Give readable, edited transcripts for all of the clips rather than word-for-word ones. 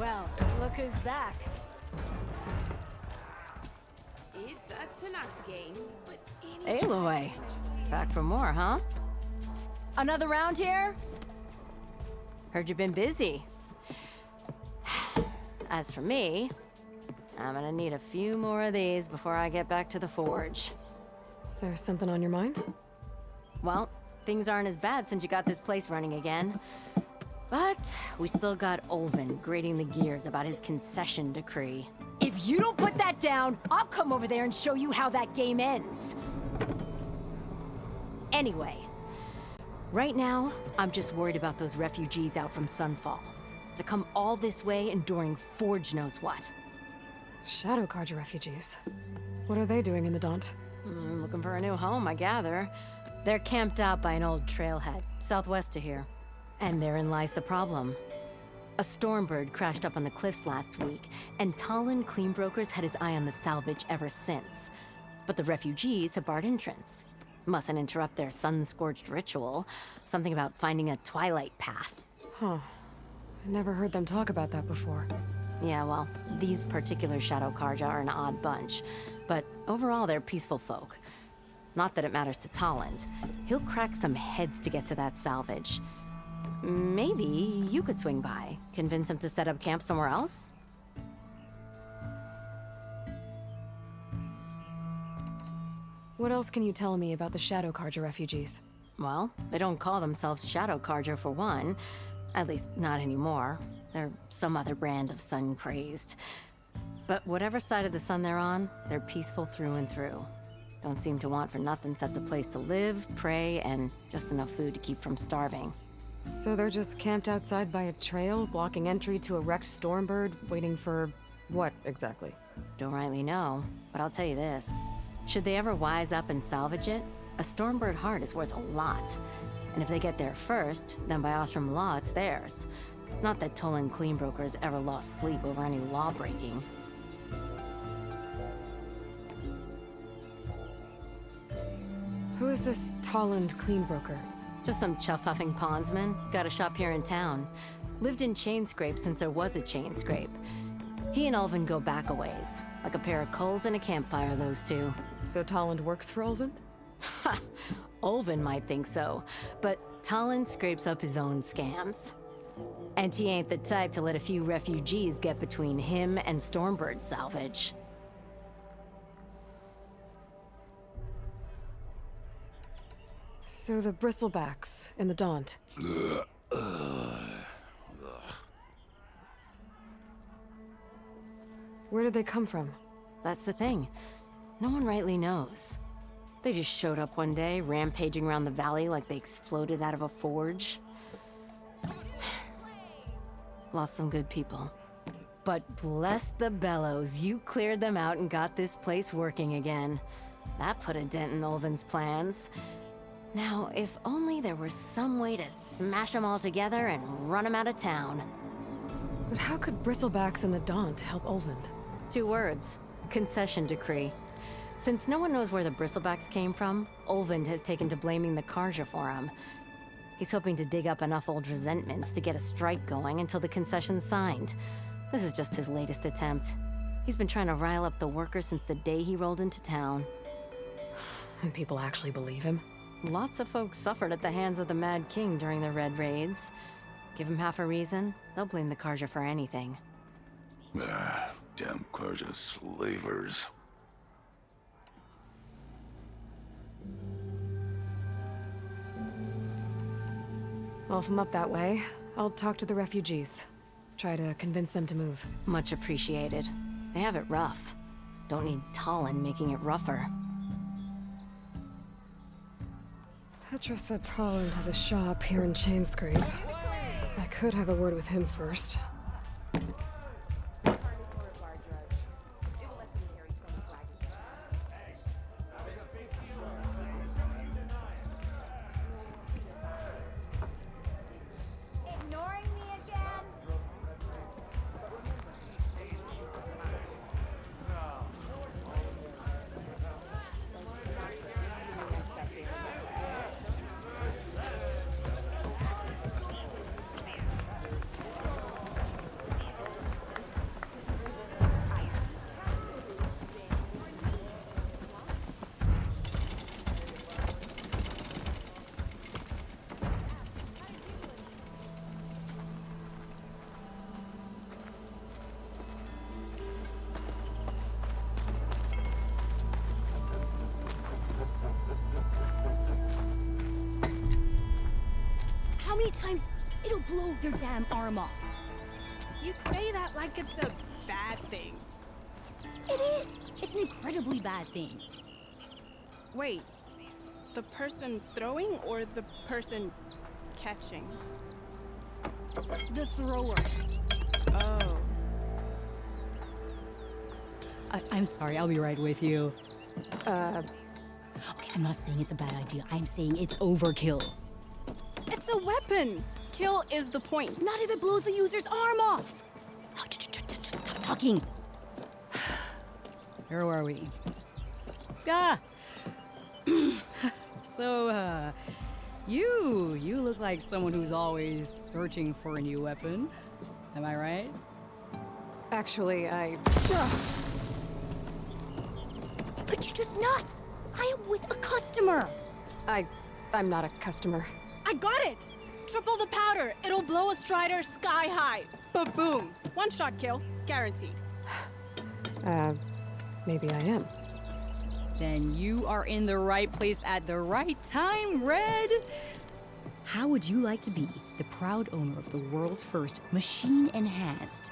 Well, look who's back. It's a Tanakh game, but Aloy. Back for more, huh? Another round here? Heard you've been busy. As for me, I'm gonna need a few more of these before I get back to the forge. Is there something on your mind? Well, things aren't as bad since you got this place running again. But we still got Olvin grating the gears about his concession decree. If you don't put that down, I'll come over there and show you how that game ends. Anyway, right now, I'm just worried about those refugees out from Sunfall. To come all this way enduring Forge knows what. Shadow Carja refugees. What are they doing in the Daunt? Looking for a new home, I gather. They're camped out by an old trailhead, southwest of here. And therein lies the problem. A Stormbird crashed up on the cliffs last week, and Talon Cleanbrokers had his eye on the salvage ever since. But the refugees have barred entrance. Mustn't interrupt their sun-scorched ritual. Something about finding a twilight path. Huh. I never heard them talk about that before. Yeah, well, these particular Shadow Carja are an odd bunch. But overall, they're peaceful folk. Not that it matters to Talon. He'll crack some heads to get to that salvage. Maybe you could swing by, convince him to set up camp somewhere else? What else can you tell me about the Shadow Carja refugees? Well, they don't call themselves Shadow Carja for one. At least, not anymore. They're some other brand of sun-crazed. But whatever side of the sun they're on, they're peaceful through and through. Don't seem to want for nothing except a place to live, pray, and just enough food to keep from starving. So they're just camped outside by a trail, blocking entry to a wrecked Stormbird, waiting for what exactly? Don't rightly know, but I'll tell you this. Should they ever wise up and salvage it, a Stormbird heart is worth a lot. And if they get there first, then by Ostrom law, it's theirs. Not that Tolan Cleanbrokers ever lost sleep over any law breaking. Who is this Talland Cleanbroker? Just some chuff-huffing pondsman. Got a shop here in town. Lived in chainscrape since there was a chainscrape. He and Ulvin go back a ways. Like a pair of coals and a campfire, those two. So Talland works for Ulvin? Ha! Ulvin might think so, but Talon scrapes up his own scams. And he ain't the type to let a few refugees get between him and Stormbird salvage. So the bristlebacks in the Daunt. Where did they come from? That's the thing. No one rightly knows. They just showed up one day, rampaging around the valley like they exploded out of a forge. Lost some good people. But bless the bellows, you cleared them out and got this place working again. That put a dent in Ulvin's plans. Now, if only there was some way to smash them all together and run them out of town. But how could bristlebacks in the Daunt help Ulvin? 2 words. Concession decree. Since no one knows where the bristlebacks came from, Ulvin has taken to blaming the Carja for him. He's hoping to dig up enough old resentments to get a strike going until the concession's signed. This is just his latest attempt. He's been trying to rile up the workers since the day he rolled into town. And people actually believe him? Lots of folks suffered at the hands of the Mad King during the Red Raids. Give him half a reason, they'll blame the Carja for anything. Damn Carja slavers. Well, if I'm up that way, I'll talk to the refugees. Try to convince them to move. Much appreciated. They have it rough. Don't need Talon making it rougher. Petra said Talland has a shop here in Chainscrape. I could have a word with him first. Ignoring me again? take their damn arm off. You say that like it's a bad thing. It is! It's an incredibly bad thing. Wait, the person throwing or the person catching? The thrower. Oh. I'm sorry, I'll be right with you. Okay, I'm not saying it's a bad idea. I'm saying it's overkill. It's a weapon! Kill is the point. Not if it blows the user's arm off! Oh, just stop talking. Where are we? Ah! So, you look like someone who's always searching for a new weapon. Am I right? Actually, But you're just nuts! I am with a customer! I'm not a customer. I got it! Triple the powder. It'll blow a strider sky high. Ba-boom. One shot kill. Guaranteed. Maybe I am. Then you are in the right place at the right time, Red! How would you like to be the proud owner of the world's first machine-enhanced,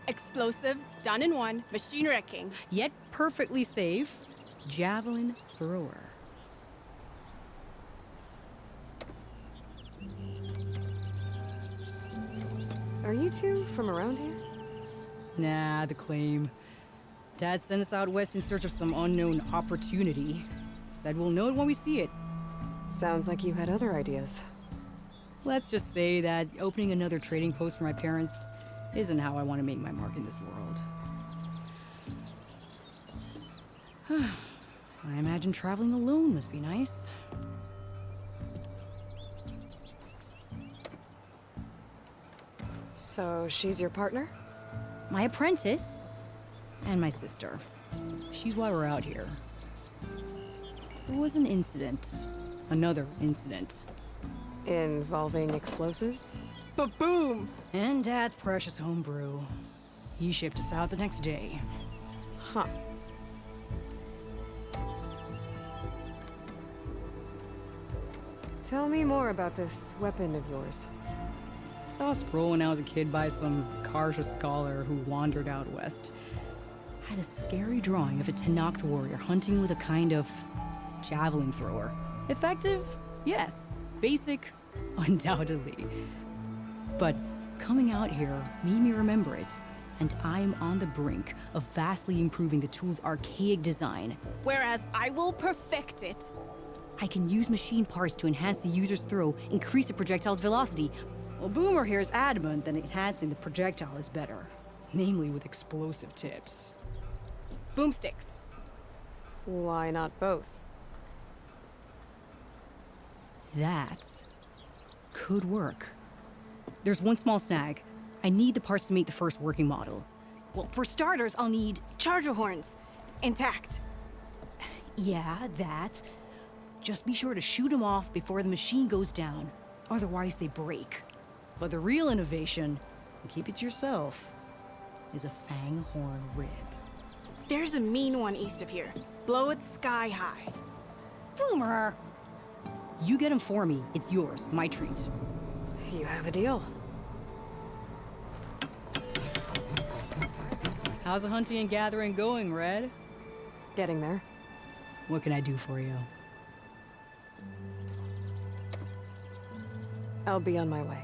Explosive, done in one, machine wrecking. yet perfectly safe, javelin thrower? Are you two from around here? Nah, the claim. Dad sent us out west in search of some unknown opportunity. Said we'll know it when we see it. Sounds like you had other ideas. Let's just say that opening another trading post for my parents isn't how I want to make my mark in this world. I imagine traveling alone must be nice. So she's your partner? My apprentice and my sister. She's why we're out here. There was an incident. Another incident. Involving explosives? Ba-boom! And Dad's precious homebrew. He shipped us out the next day. Huh. Tell me more about this weapon of yours. Saw a scroll when I was a kid by some carja scholar who wandered out west. Had a scary drawing of a Tenakth warrior hunting with a kind of javelin thrower. Effective? Yes. Basic? Undoubtedly. But coming out here made me remember it, and I'm on the brink of vastly improving the tool's archaic design. Whereas I will perfect it. I can use machine parts to enhance the user's throw, increase the projectile's velocity. Well, Boomer here is adamant that enhancing the projectile is better, namely with explosive tips. Boomsticks. Why not both? That could work. There's one small snag. I need the parts to make the first working model. Well, for starters, I'll need... Charger horns. Intact. Yeah, that. Just be sure to shoot them off before the machine goes down. Otherwise, they break. But the real innovation, and keep it to yourself, is a fang horn rib. There's a mean one east of here. Blow it sky high. Boomer! You get him for me. It's yours. My treat. You have a deal. How's the hunting and gathering going, Red? Getting there. What can I do for you? I'll be on my way.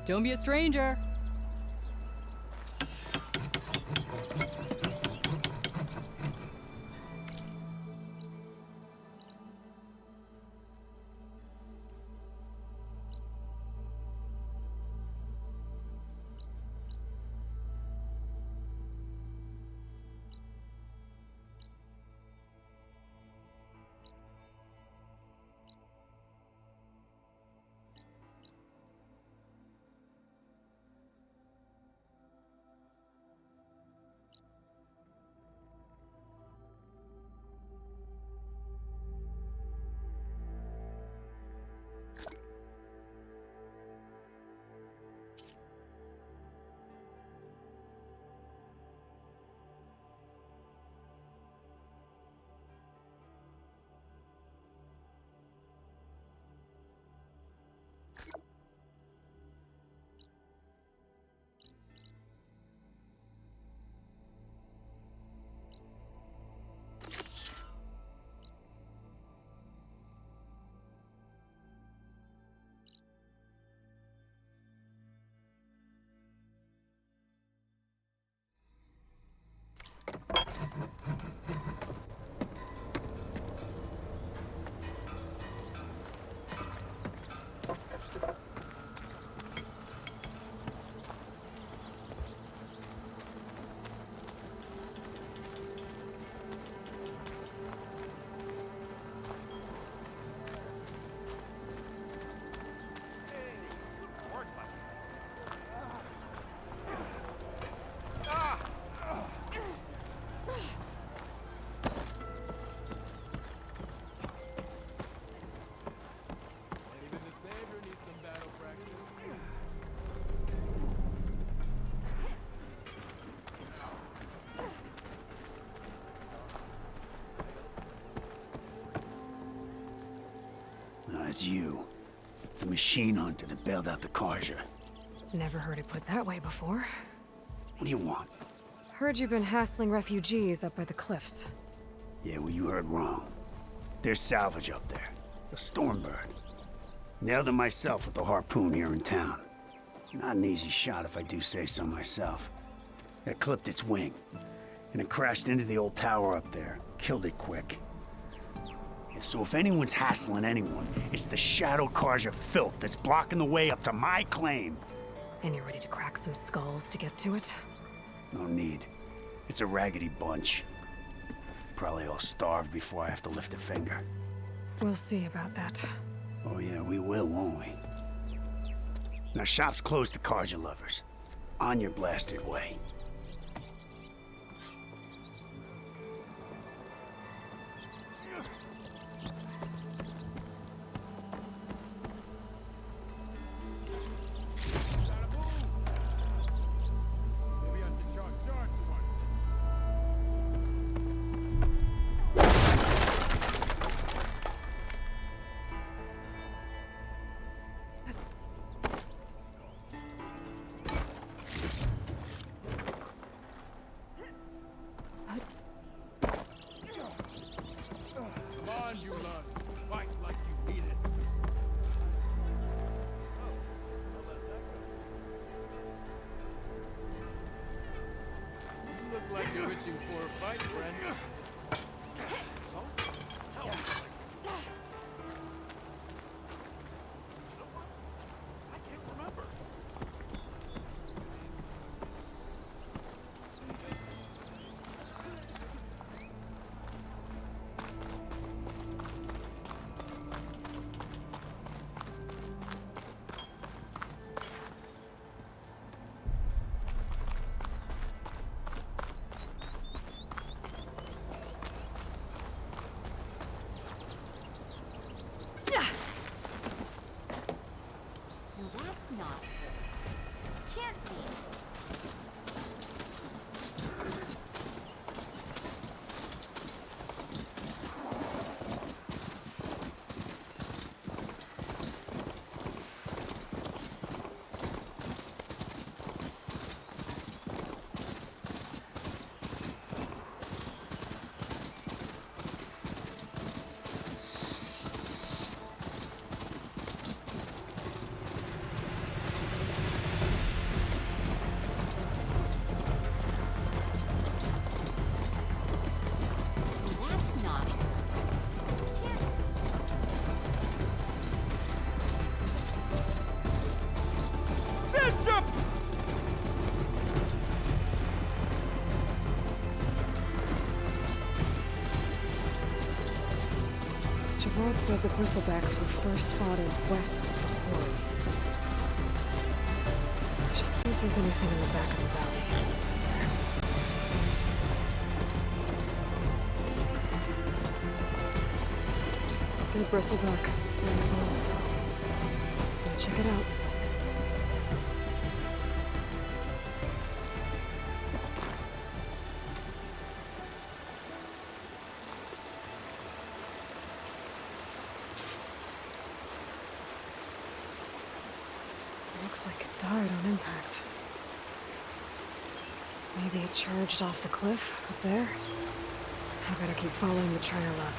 Don't be a stranger. That's you. The machine hunter that bailed out the carja. Never heard it put that way before. What do you want? Heard you've been hassling refugees up by the cliffs. Yeah, well, you heard wrong. There's salvage up there. A Stormbird. Nailed him myself with the harpoon here in town. Not an easy shot if I do say so myself. That clipped its wing, and it crashed into the old tower up there. Killed it quick. Yeah, so if anyone's hassling anyone, it's the shadow carja filth that's blocking the way up to my claim. And you're ready to crack some skulls to get to it? No need. It's a raggedy bunch. Probably all starved before I have to lift a finger. We'll see about that. Oh yeah, we will, won't we? Now shop's closed to carja lovers. On your blasted way. Like you're itching for a fight, friend. I can't remember. Rod said the bristlebacks were first spotted west of the quarry. I should see if there's anything in the back of the valley. Dead bristleback. Very close. Gonna check it out. Looks like it died on impact. Maybe it charged off the cliff up there. I better keep following the trail up.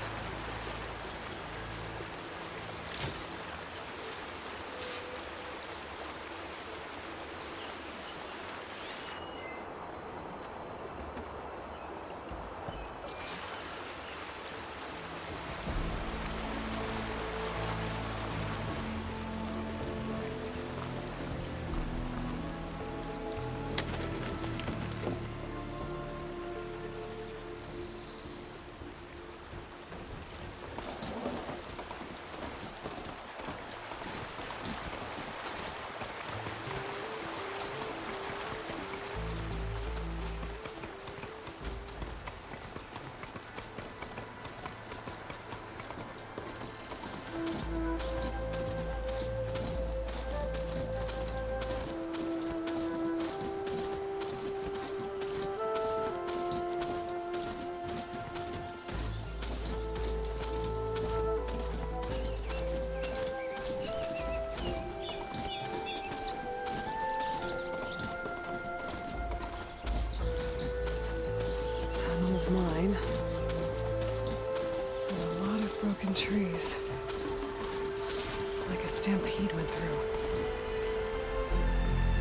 stampede went through.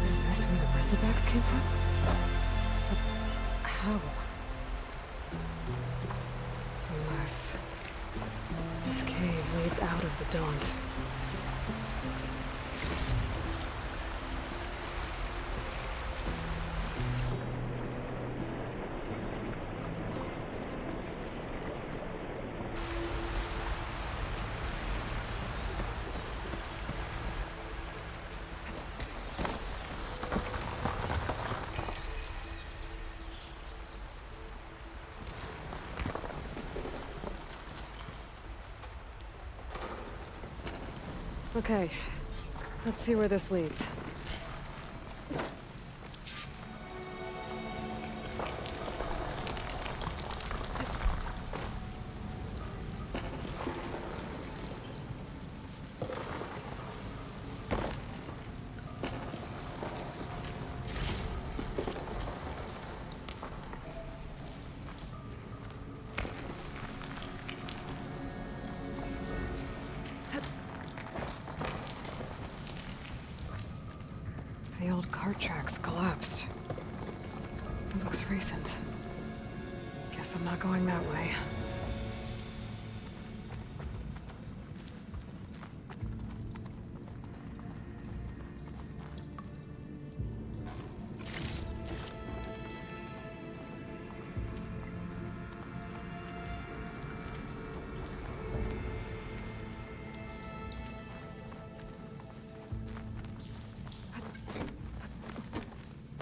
Is this where the bristlebacks came from? But how? Unless this cave leads out of the Daunt. Okay, let's see where this leads. The old cart tracks collapsed. It looks recent. Guess I'm not going that way.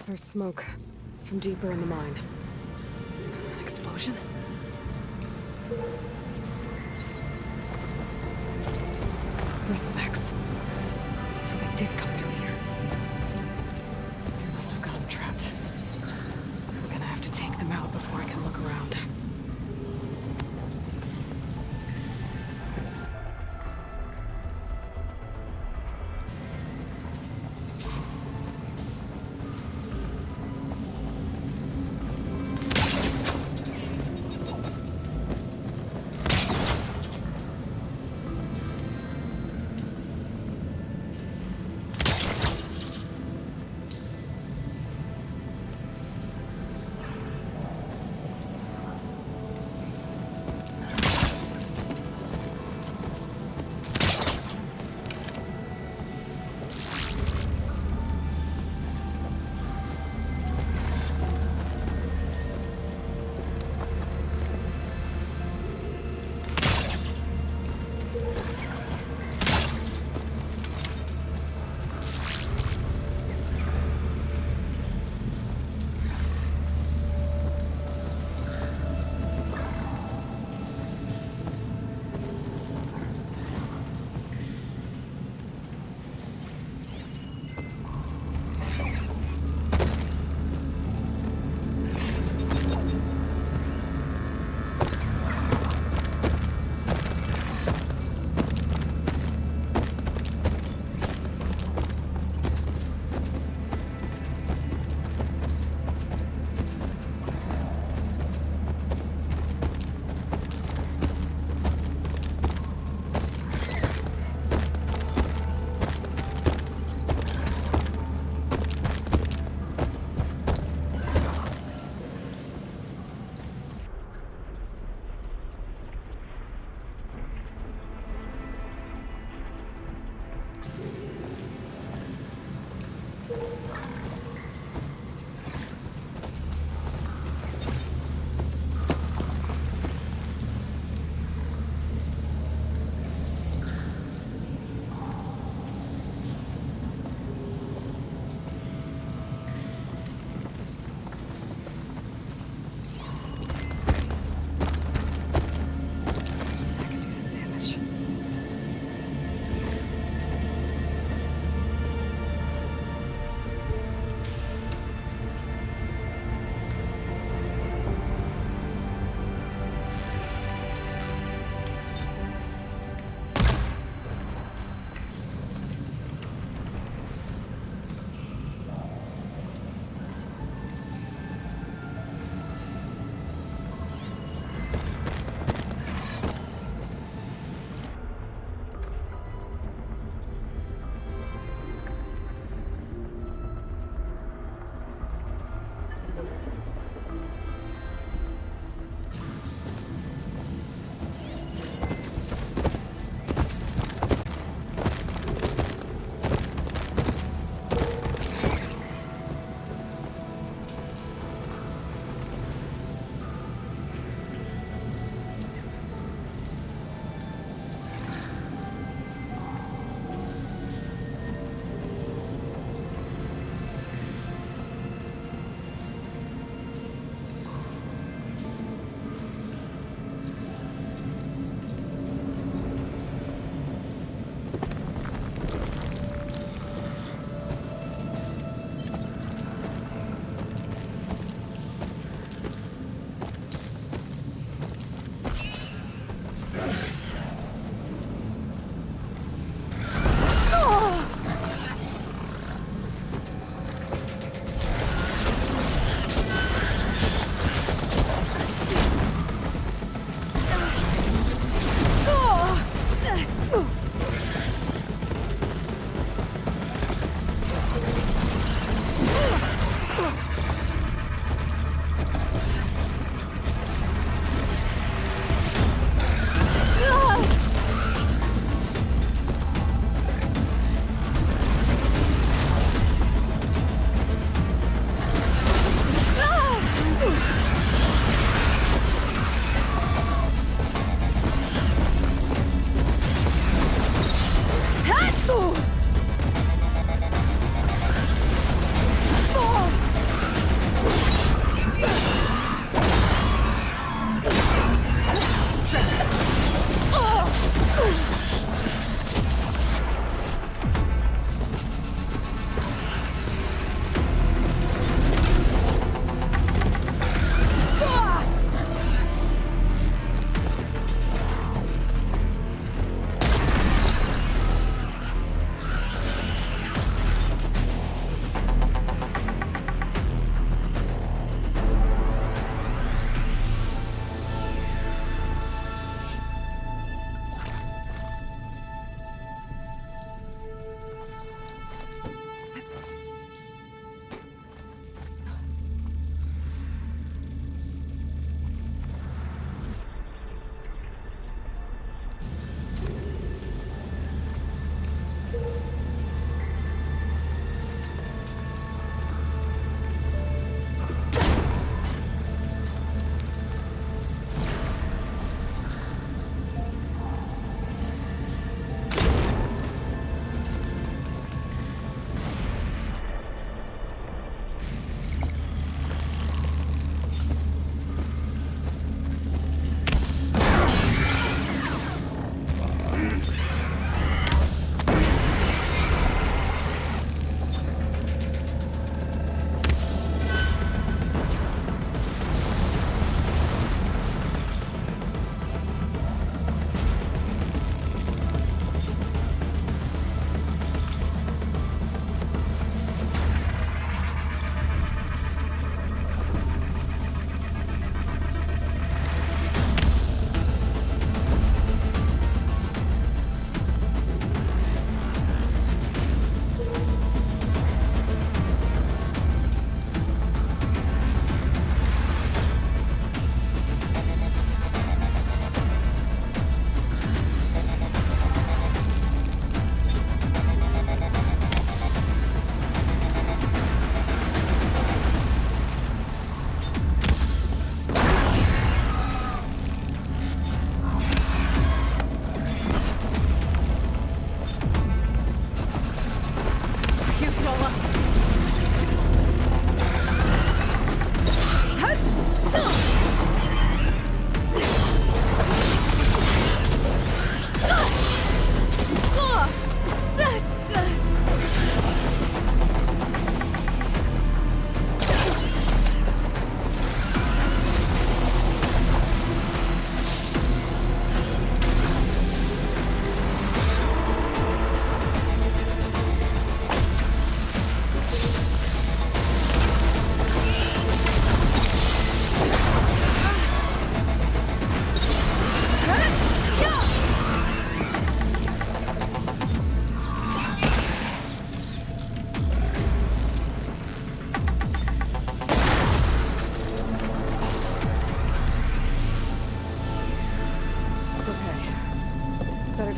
There's smoke from deeper in the mine. An explosion? Bristlebacks. So they did come through here. They must have gotten trapped. I'm gonna have to take them out before I can look around.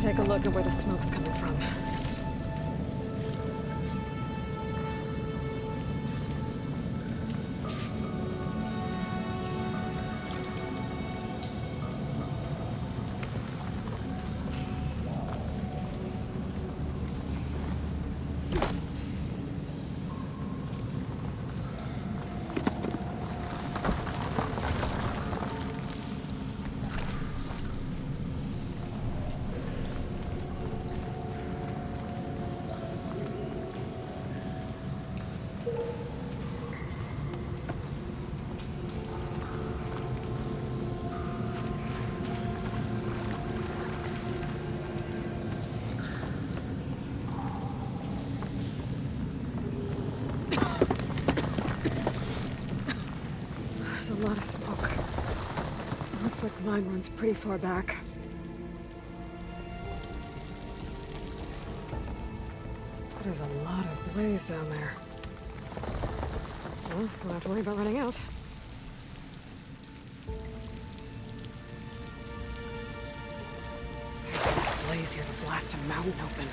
take a look at where the smoke's coming from. There's a lot of smoke. Looks like the mine runs pretty far back. There's a lot of blaze down there. Well, don't have to worry about running out. There's enough blaze here to blast a mountain open.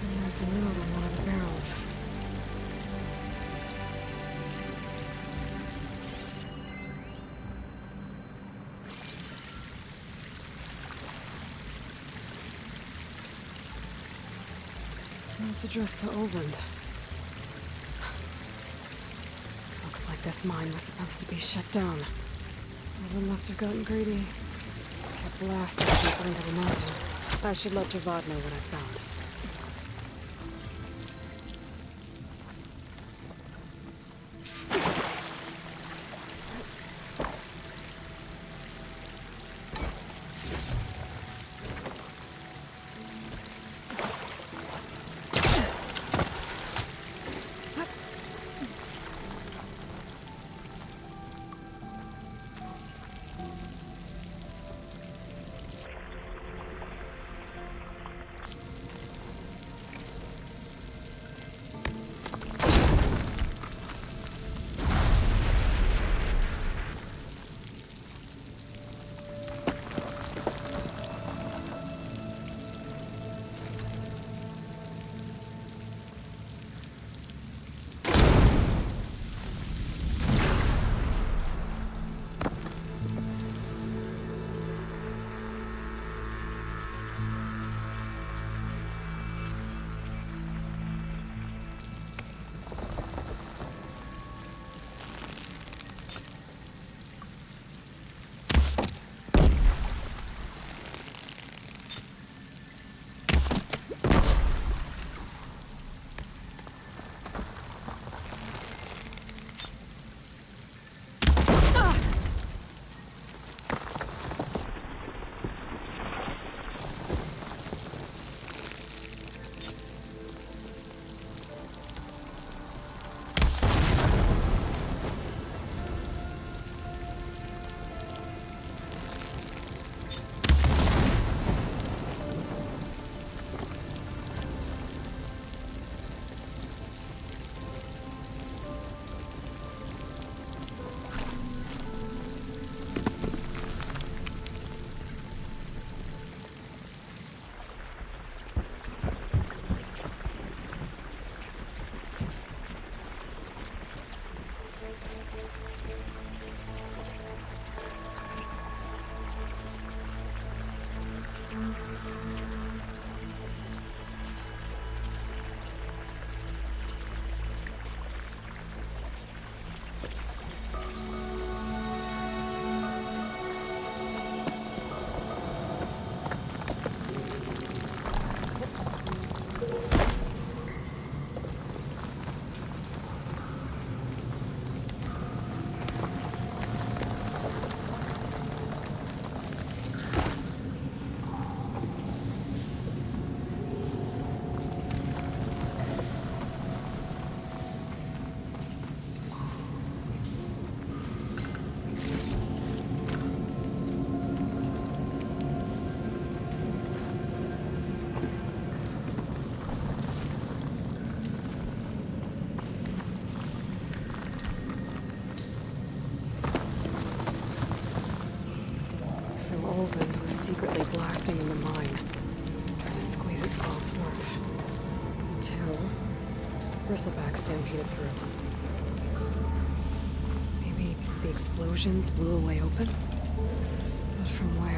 And there's a note on one of the barrels. It's addressed to Oland. Looks like this mine was supposed to be shut down. Oland must have gotten greedy. Kept blasting deeper into the mountain. I should let Javad know what I found. So Oland was secretly blasting in the mine. it's worth. Until bristleback stampeded through. Maybe the explosions blew a way open? But from where?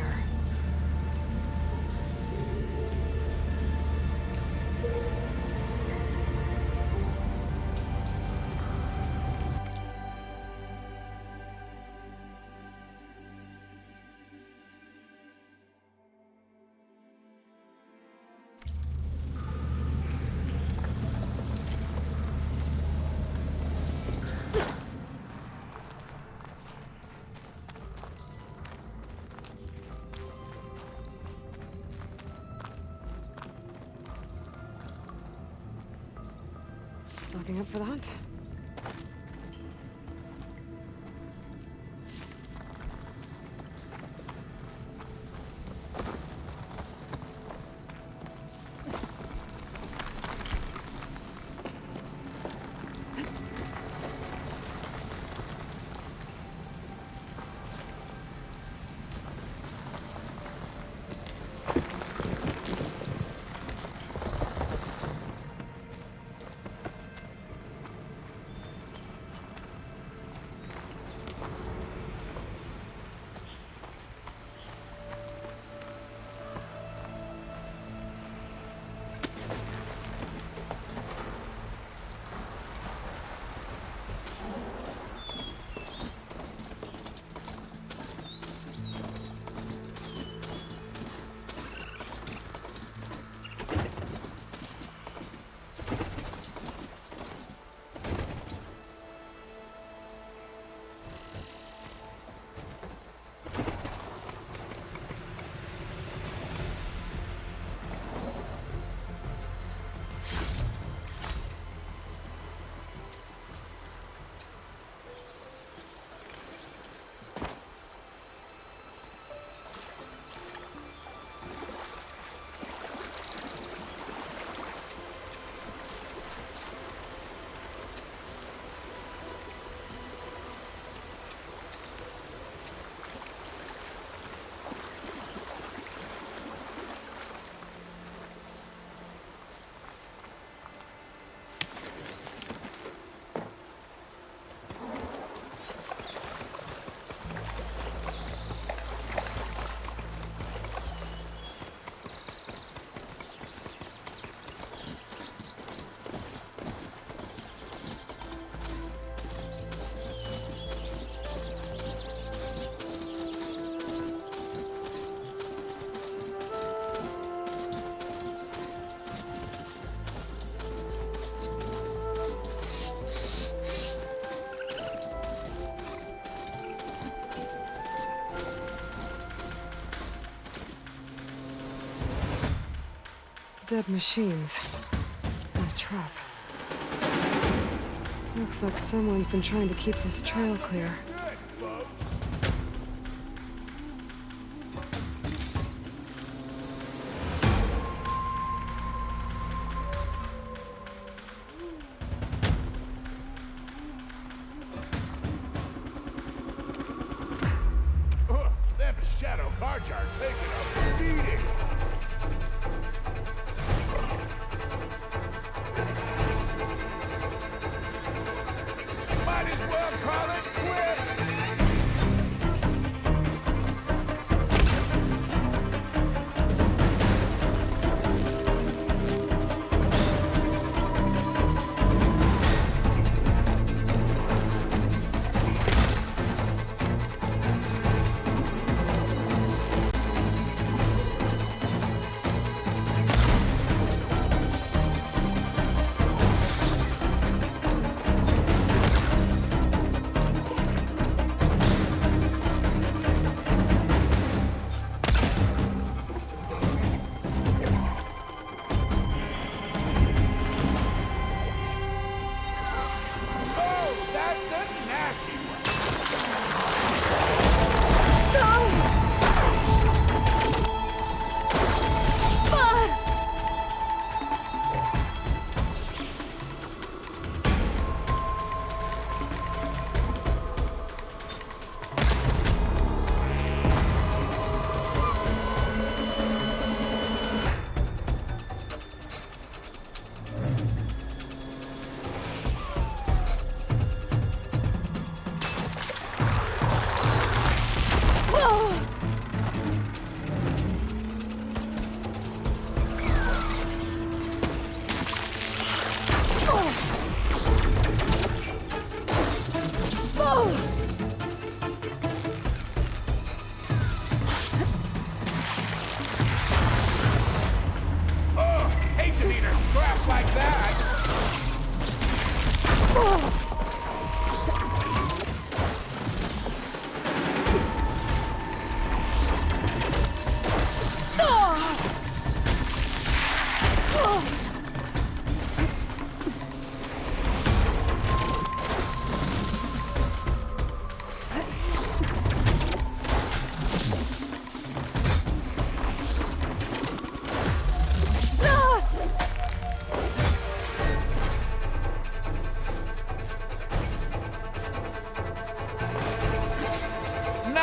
Slugging up for the hunt. Dead machines. And a trap. Looks like someone's been trying to keep this trail clear. Them shadow carja are taking a beating. Might as well call it quits.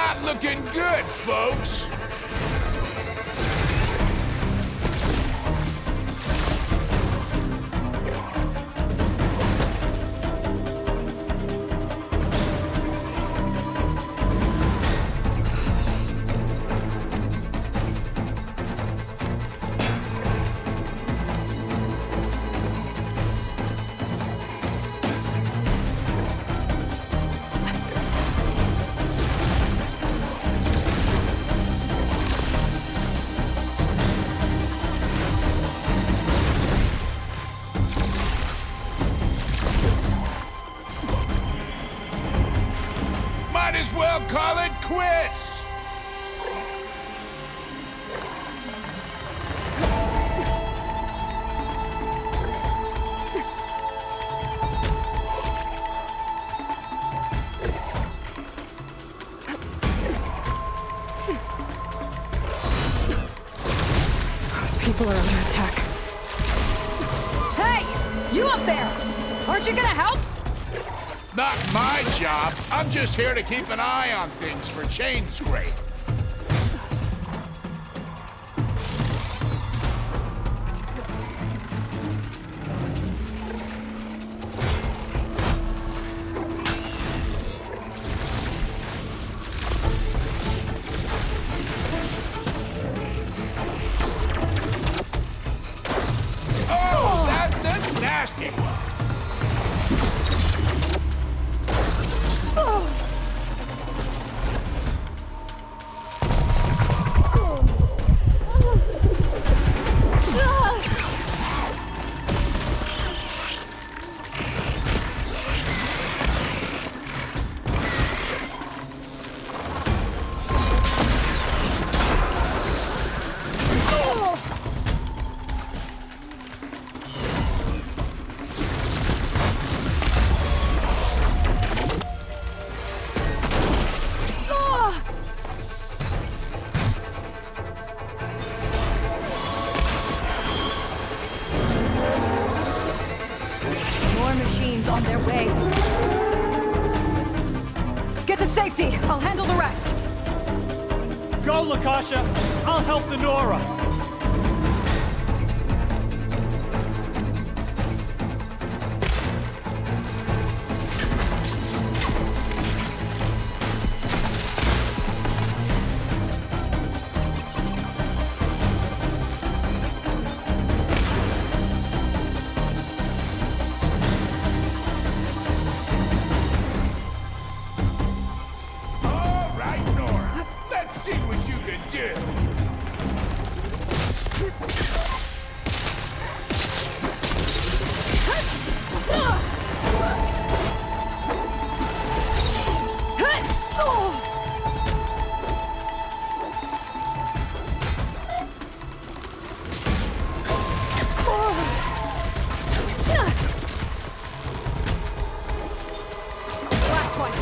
Not looking good, folks. Might as well call it quits! Those people are under attack. Hey! You up there! Aren't you gonna help? Not my job. I'm just here to keep an eye on things for chainscrape. Oh, that's a nasty one. More machines on their way. Get to safety. I'll handle the rest. Go, Lakasha! I'll help the Nora! All right, Nora. Let's see what you can do. Last one.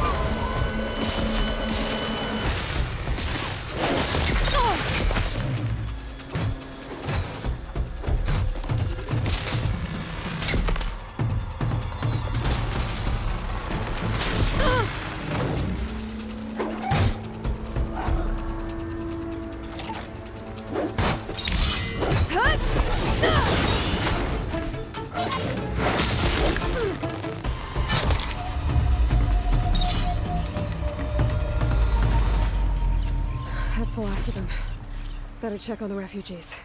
That's the last of them. Better check on the refugees.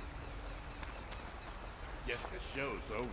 Guess the show's over.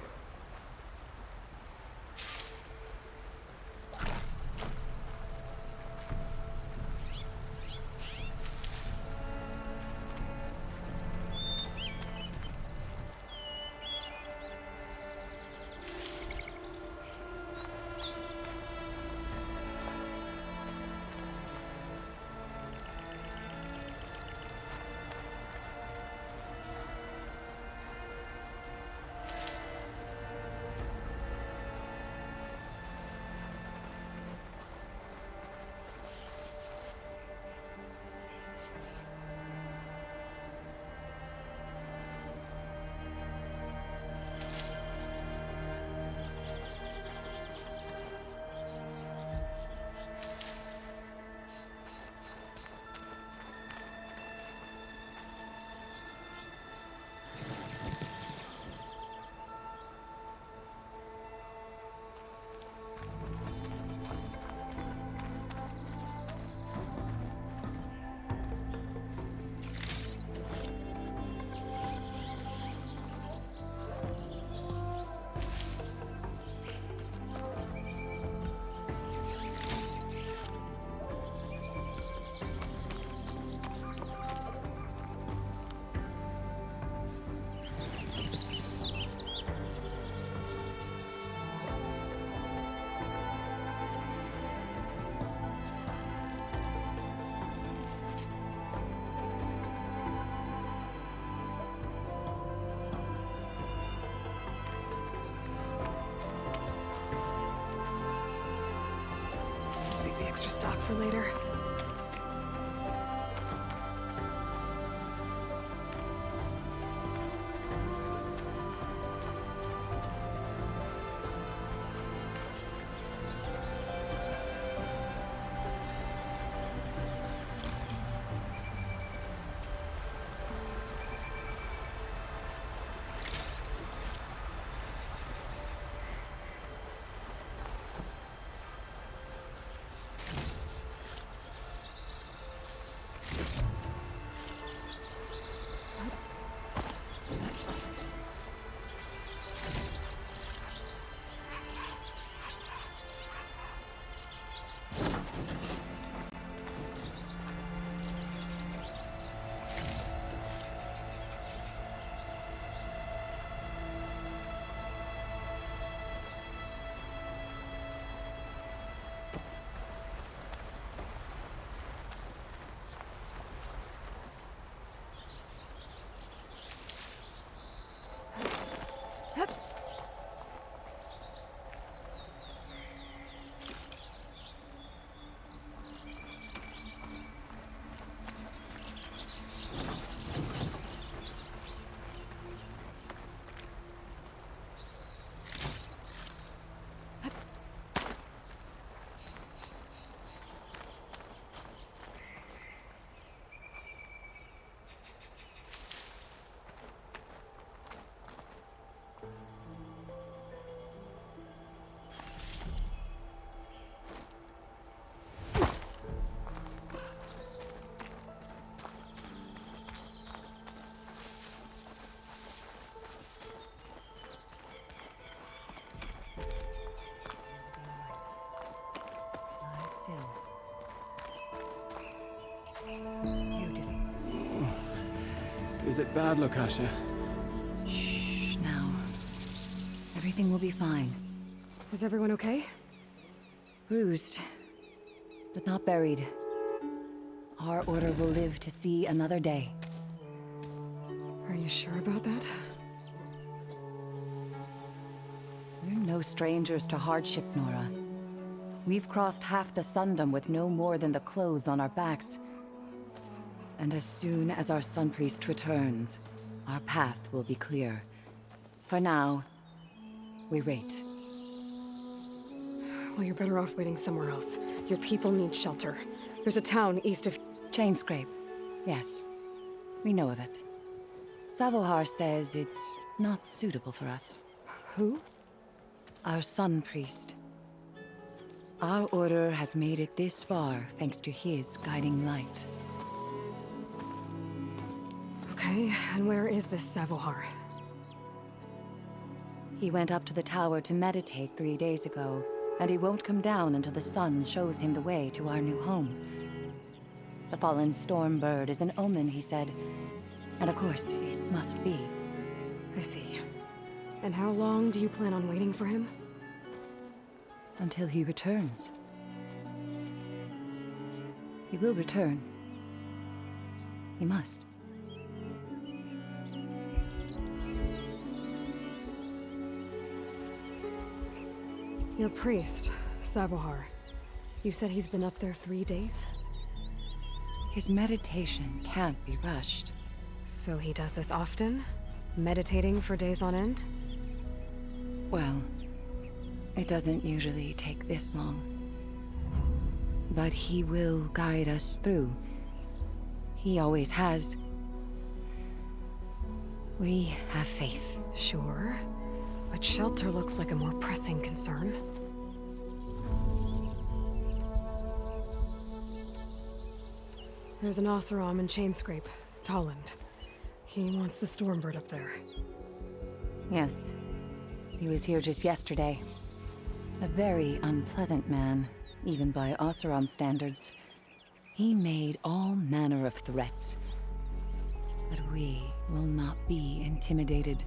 extra stock for later. Is it bad, Lakasha? Shh, now. Everything will be fine. Is everyone okay? Bruised, but not buried. Our order will live to see another day. Are you sure about that? We're no strangers to hardship, Nora. We've crossed half the Sundom with no more than the clothes on our backs. And as soon as our Sun Priest returns, our path will be clear. For now, we wait. Well, you're better off waiting somewhere else. Your people need shelter. There's a town east of... Chainscrape. Yes. We know of it. Savohar says it's not suitable for us. Who? Our Sun Priest. Our order has made it this far thanks to his guiding light. Okay, and where is this Savohar? He went up to the tower to meditate 3 days ago, and he won't come down until the sun shows him the way to our new home. The fallen storm bird is an omen, he said. And of course, it must be. I see. And how long do you plan on waiting for him? Until he returns. He will return. He must. Your priest, Savohar. You said he's been up there 3 days? His meditation can't be rushed. So he does this often? Meditating for days on end? Well, it doesn't usually take this long. But he will guide us through. He always has. We have faith. Sure. But shelter looks like a more pressing concern. There's an Oseram in Chainscrape, Tolland. He wants the Stormbird up there. Yes. He was here just yesterday. A very unpleasant man, even by Oseram standards. He made all manner of threats. But we will not be intimidated.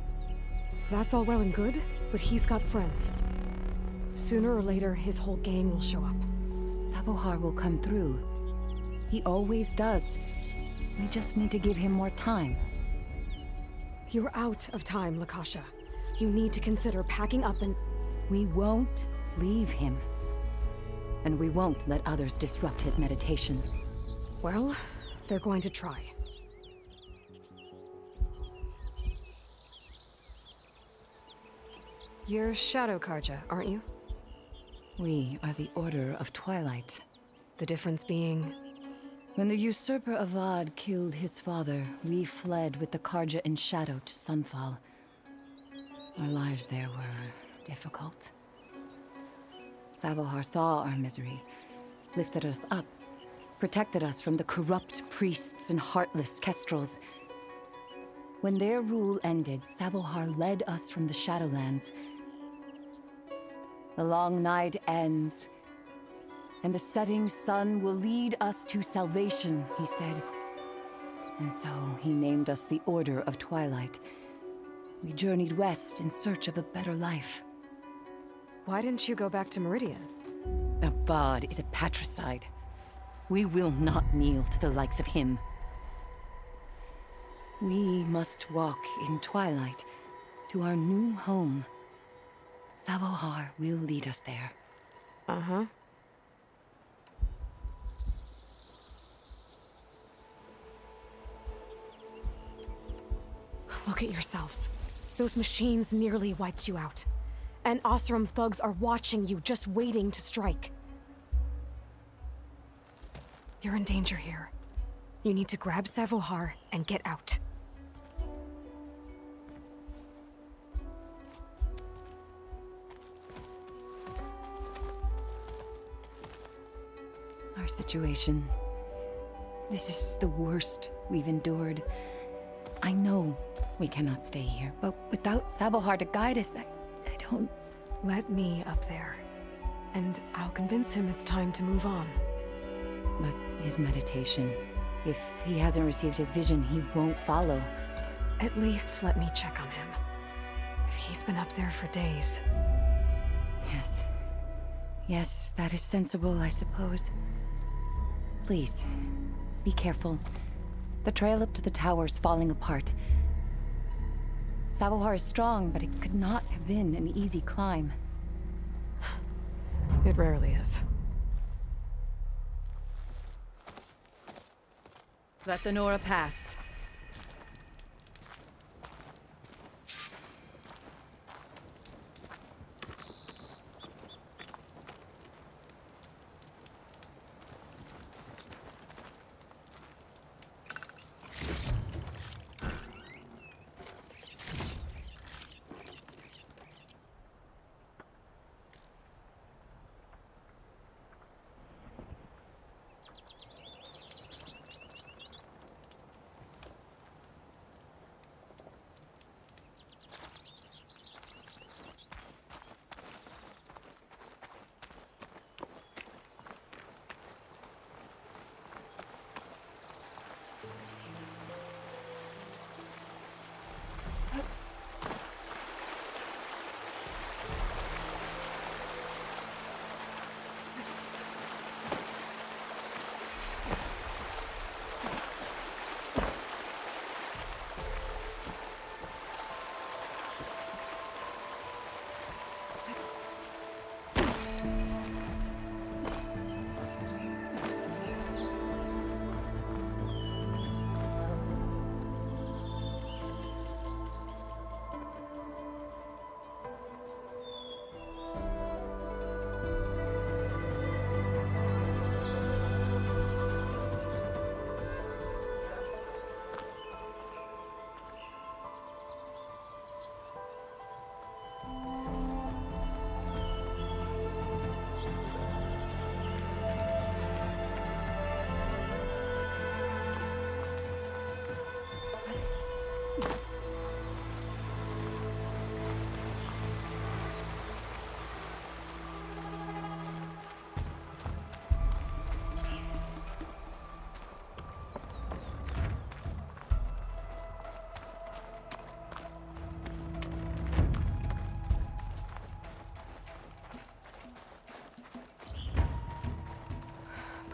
That's all well and good, but he's got friends. Sooner or later, his whole gang will show up. Savohar will come through. He always does. We just need to give him more time. You're out of time, Lakasha. You need to consider packing up and... We won't leave him. And we won't let others disrupt his meditation. Well, they're going to try. You're Shadow Carja, aren't you? We are the Order of Twilight. The difference being... When the usurper Avad killed his father, we fled with the Carja in shadow to Sunfall. Our lives there were difficult. Savohar saw our misery, lifted us up, protected us from the corrupt priests and heartless kestrels. When their rule ended, Savohar led us from the Shadowlands. The long night ends, and the setting sun will lead us to salvation, he said. And so he named us the Order of Twilight. We journeyed west in search of a better life. Why didn't you go back to Meridian? Avad is a patricide. We will not kneel to the likes of him. We must walk in Twilight to our new home. Savohar will lead us there. Uh-huh. Look at yourselves. Those machines nearly wiped you out. And Oseram thugs are watching you, just waiting to strike. You're in danger here. You need to grab Savohar and get out. Our situation. This is the worst we've endured. I know we cannot stay here, but without Savohar to guide us, I don't... Let me up there. And I'll convince him it's time to move on. But his meditation... If he hasn't received his vision, he won't follow. At least let me check on him. If he's been up there for days. Yes. Yes, that is sensible, I suppose. Please, be careful. The trail up to the tower's falling apart. Savohar is strong, but it could not have been an easy climb. It rarely is. Let the Nora pass.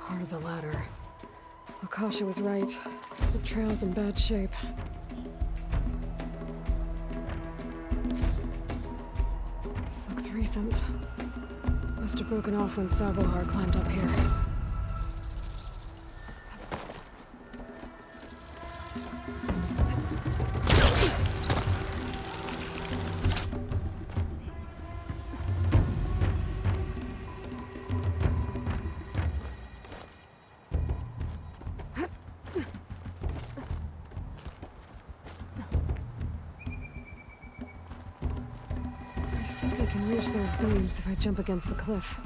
Part of the ladder. Akasha was right. The trail's in bad shape. This looks recent. Must have broken off when Savohar climbed up here. I can reach those beams if I jump against the cliff.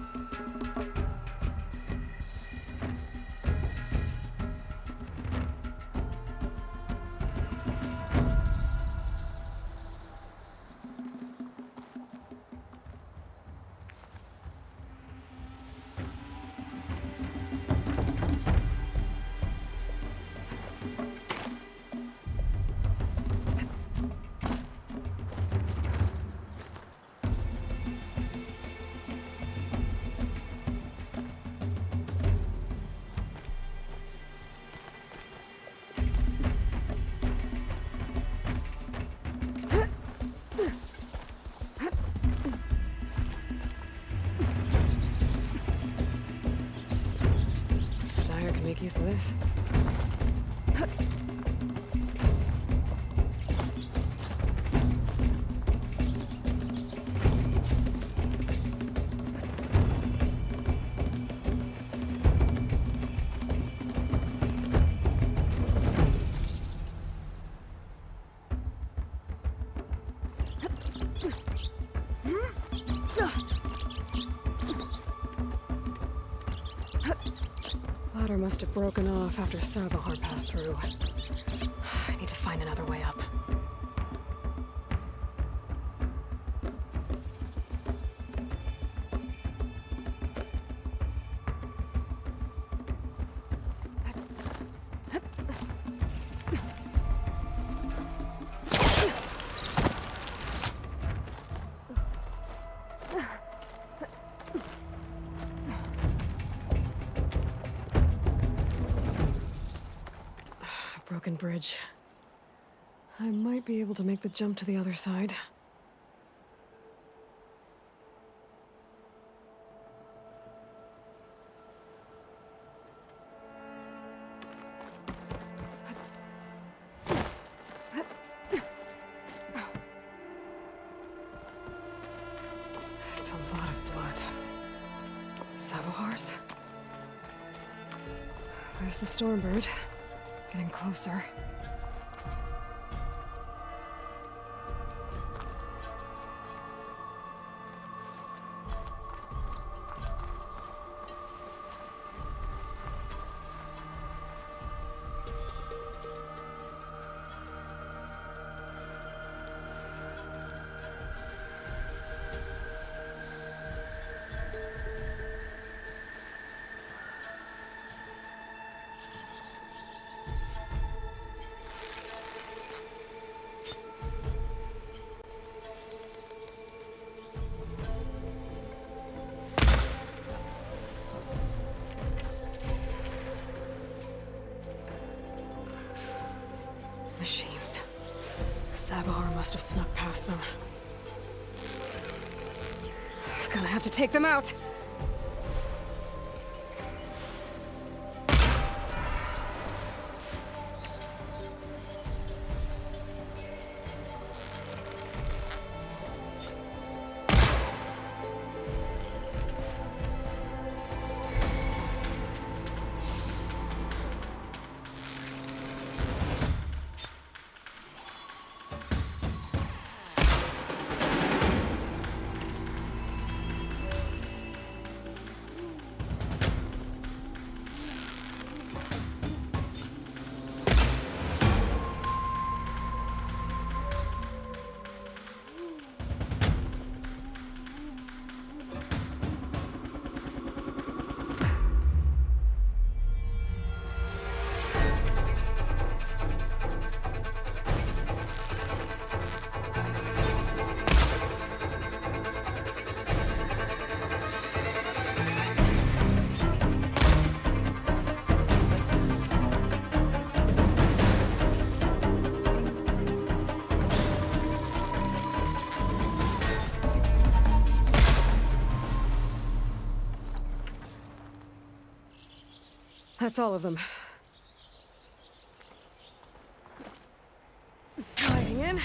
Make use of this. Ladder must have broken off after Savohar passed through. I need to find another way up. Broken bridge. I might be able to make the jump to the other side. It's a lot of blood. Savohars? There's the Stormbird. Getting closer. Machines. Savohar must have snuck past them. I'm gonna have to take them out! That's all of them. Diving in.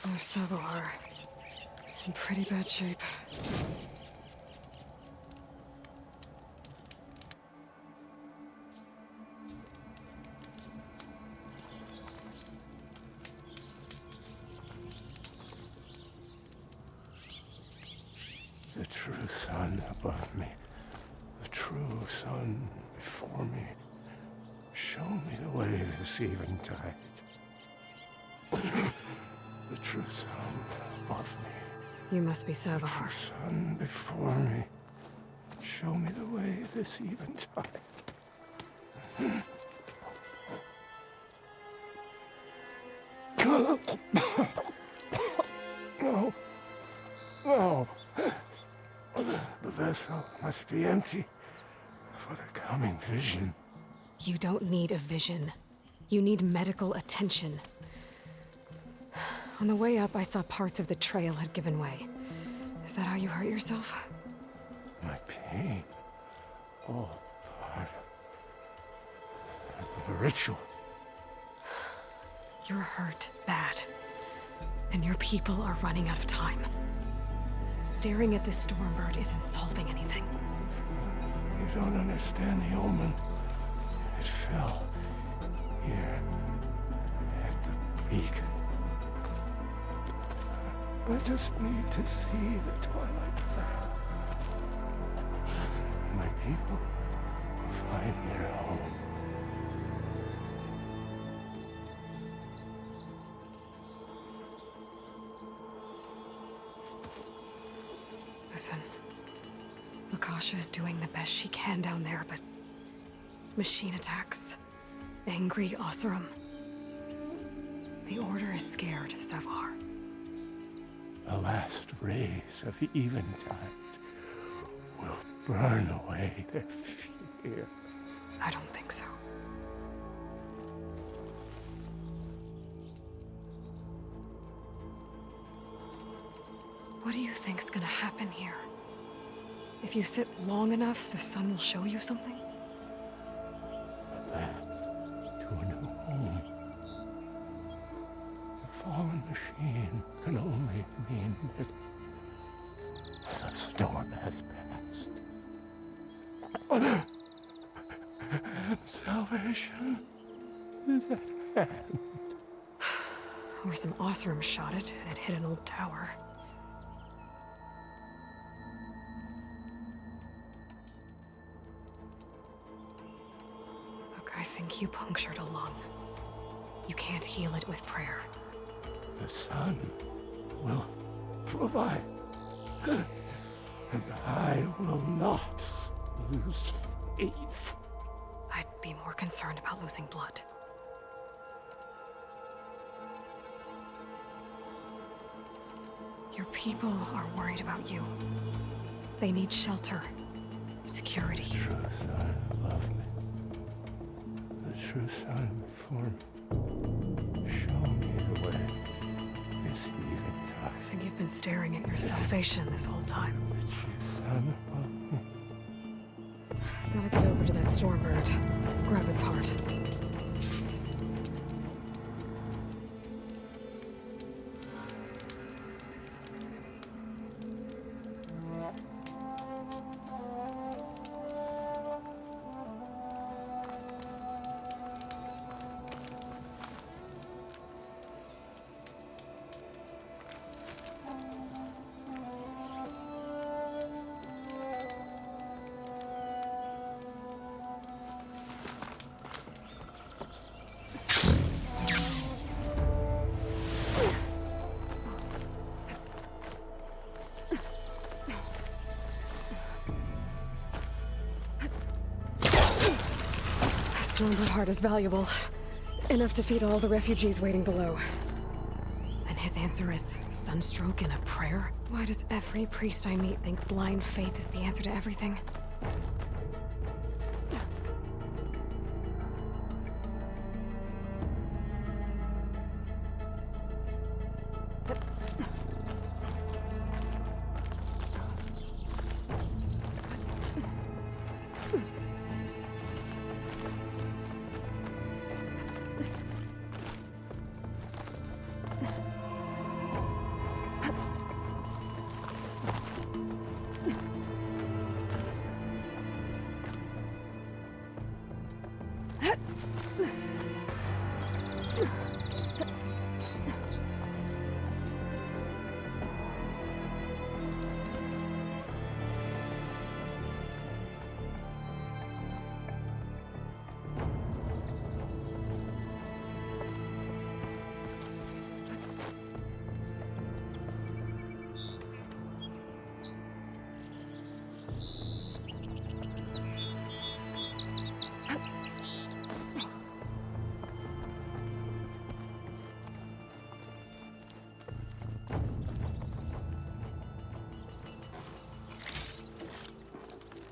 There's Sabohar. In pretty bad shape. The true sun above me, the true sun before me. Show me the way this eventide. The true sun above me, You must be the Sabohar. true sun before me. Show me the way this eventide. No. No. The vessel must be empty for the coming vision. You don't need a vision. You need medical attention. On the way up, I saw parts of the trail had given way. Is that how you hurt yourself? My pain, all part of the ritual. You're hurt bad. And your people are running out of time. Staring at the Stormbird isn't solving anything. You don't understand the omen. It fell here at the peak. I just need to see the twilight path. My people will find their home. Listen, Lakasha is doing the best she can down there, but machine attacks, angry Oseram. The Order is scared, Savar. The last rays of eventide will burn away their fear. I don't think so. What do you think's gonna happen here? If you sit long enough, the sun will show you something? A path to a new home. The fallen machine can only mean that the storm has passed. Salvation is at hand. Or some Osram shot it, and it hit an old tower. Look, I think you punctured a lung. You can't heal it with prayer. The sun will provide. And I will not lose faith. I'd be more concerned about losing blood. Your people are worried about you. They need shelter, security. The true sun above me. The true sun before me. Show me the way. This eventide. I think you've been staring at your salvation this whole time. The true sun above me. Gotta get over to that Stormbird. Grab its heart. Stormbird heart is valuable. Enough to feed all the refugees waiting below. And his answer is sunstroke and a prayer? Why does every priest I meet think blind faith is the answer to everything?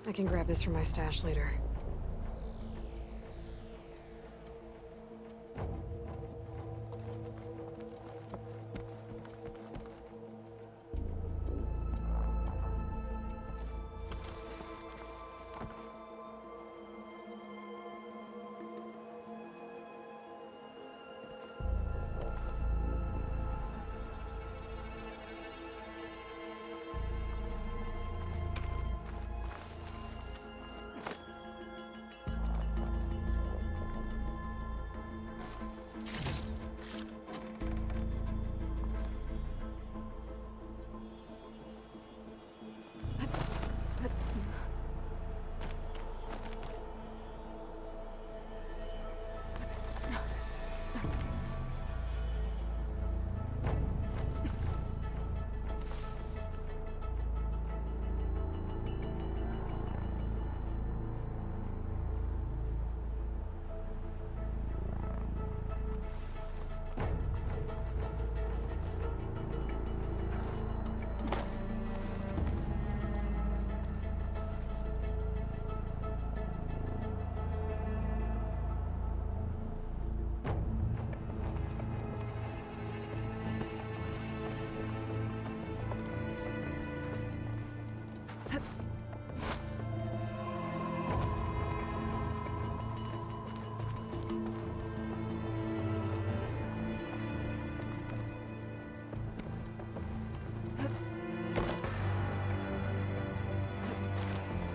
I can grab this from my stash later.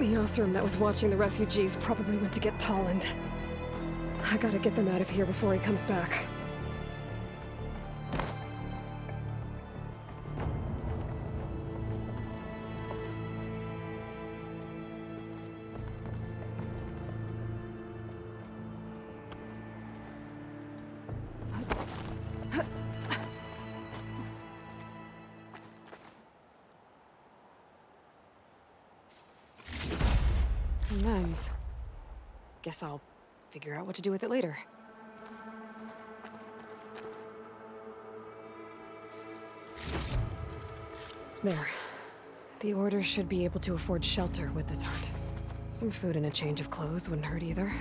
The Osram that was watching the refugees probably went to get Tolland. I gotta get them out of here before he comes back. Lens. Guess I'll figure out what to do with it later. There. The Order should be able to afford shelter with this art. Some food and a change of clothes wouldn't hurt either.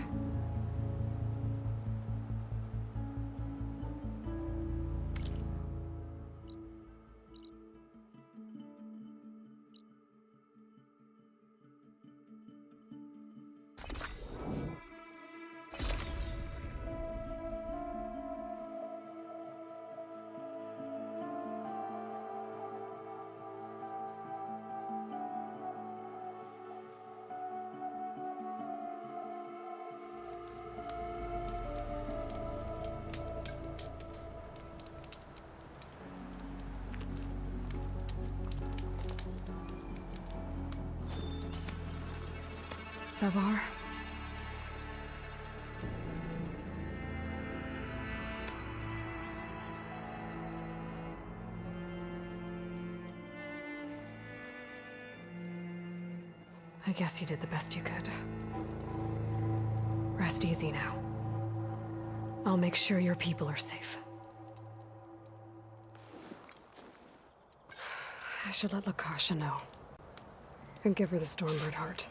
Savar? I guess you did the best you could. Rest easy now. I'll make sure your people are safe. I should let Lakasha know. And give her the Stormbird heart.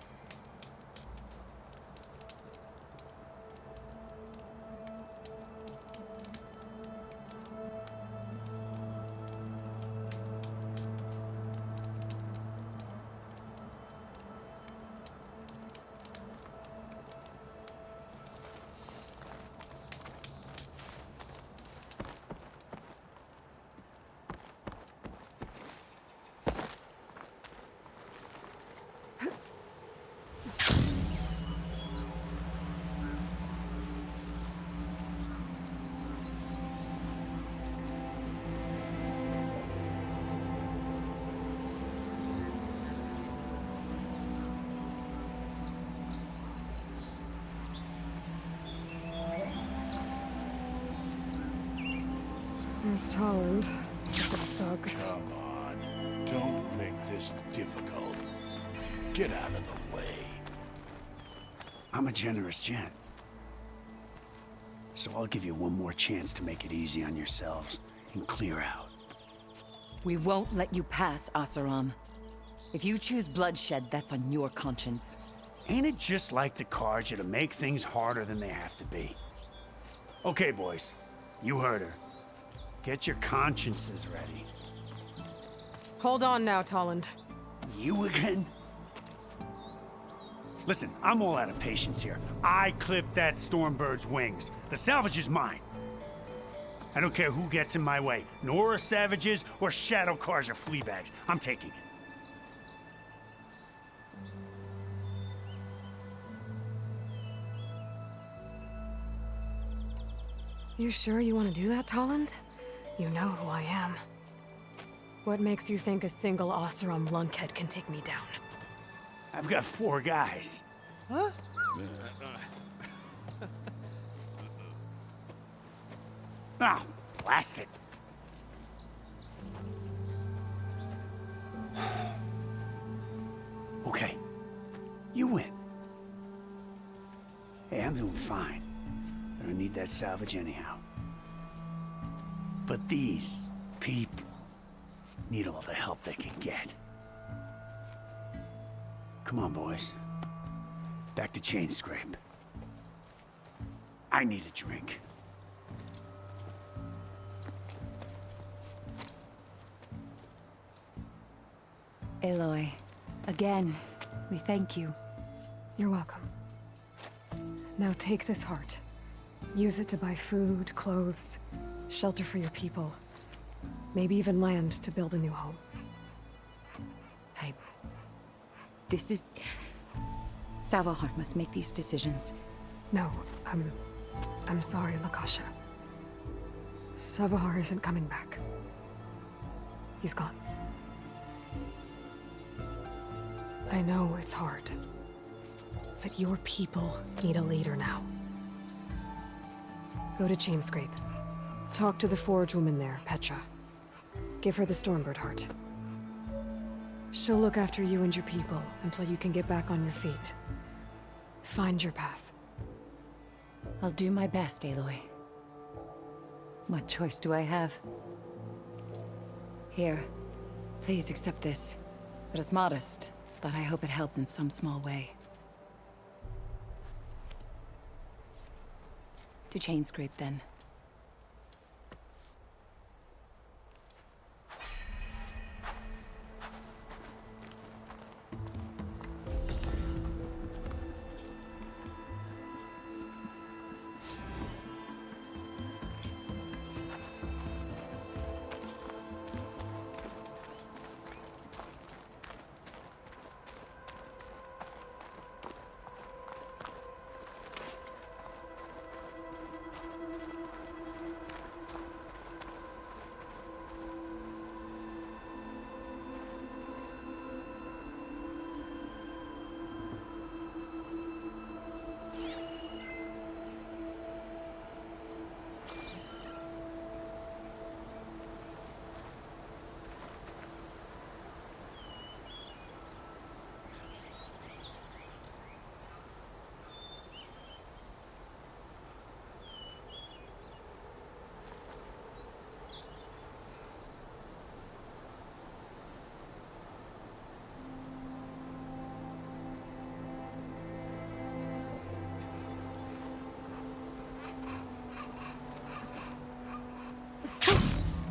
There's Tolland. The thugs. Come on. Don't make this difficult. Get out of the way. I'm a generous gent. So I'll give you one more chance to make it easy on yourselves and clear out. We won't let you pass, Asaram. If you choose bloodshed, that's on your conscience. Ain't it just like the carja to make things harder than they have to be? Okay, boys. You heard her. Get your consciences ready. Hold on now, Tolland. You again? Listen, I'm all out of patience here. I clipped that Stormbird's wings. The salvage is mine. I don't care who gets in my way. Nora savages or Shadow Carja fleabags. I'm taking it. You sure you want to do that, Tolland? You know who I am. What makes you think a single Oseram lunkhead can take me down? I've got 4 guys. Huh? Ah, blast it. Okay. You win. Hey, I'm doing fine. I don't need that salvage anyhow. But these people need all the help they can get. Come on, boys. Back to chainscrape. I need a drink. Aloy, again, we thank you. You're welcome. Now take this heart. Use it to buy food, clothes, shelter for your people. Maybe even land to build a new home. This is Savahar must make these decisions. No, I'm sorry, Lakasha. Savahar isn't coming back. He's gone. I know it's hard, but your people need a leader now. Go to Chainscrape. Talk to the forge woman there, Petra. Give her the Stormbird heart. She'll look after you and your people until you can get back on your feet. Find your path. I'll do my best, Aloy. What choice do I have? Here, please accept this. It is modest, but I hope it helps in some small way. To Chainscrape, then.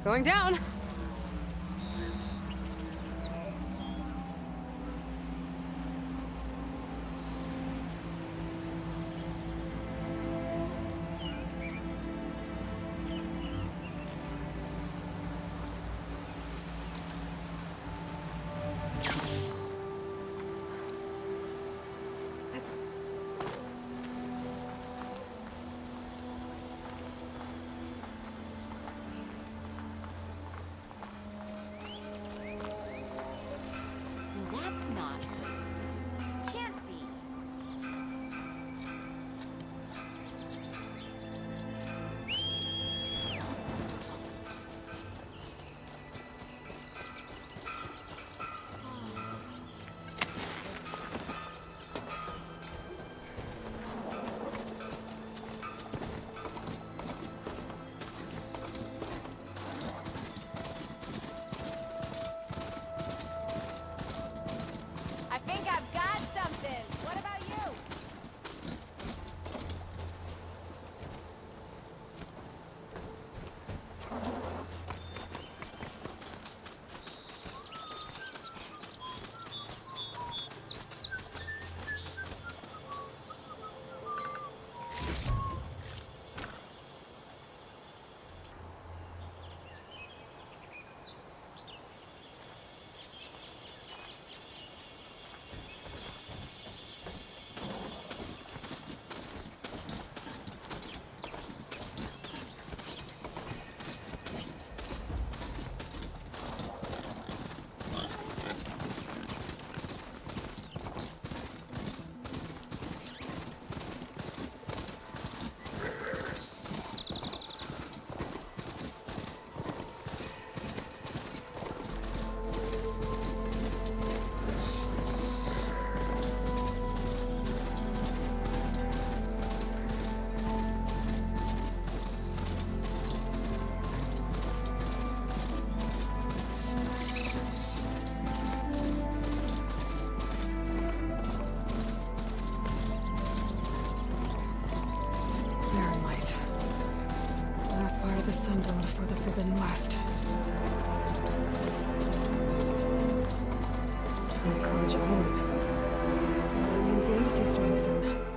Going down! That's not her. Can't be. I think I've got something. What about you? Part of the Sundom for the Forbidden West. Carja home. That means the embassy's starting soon.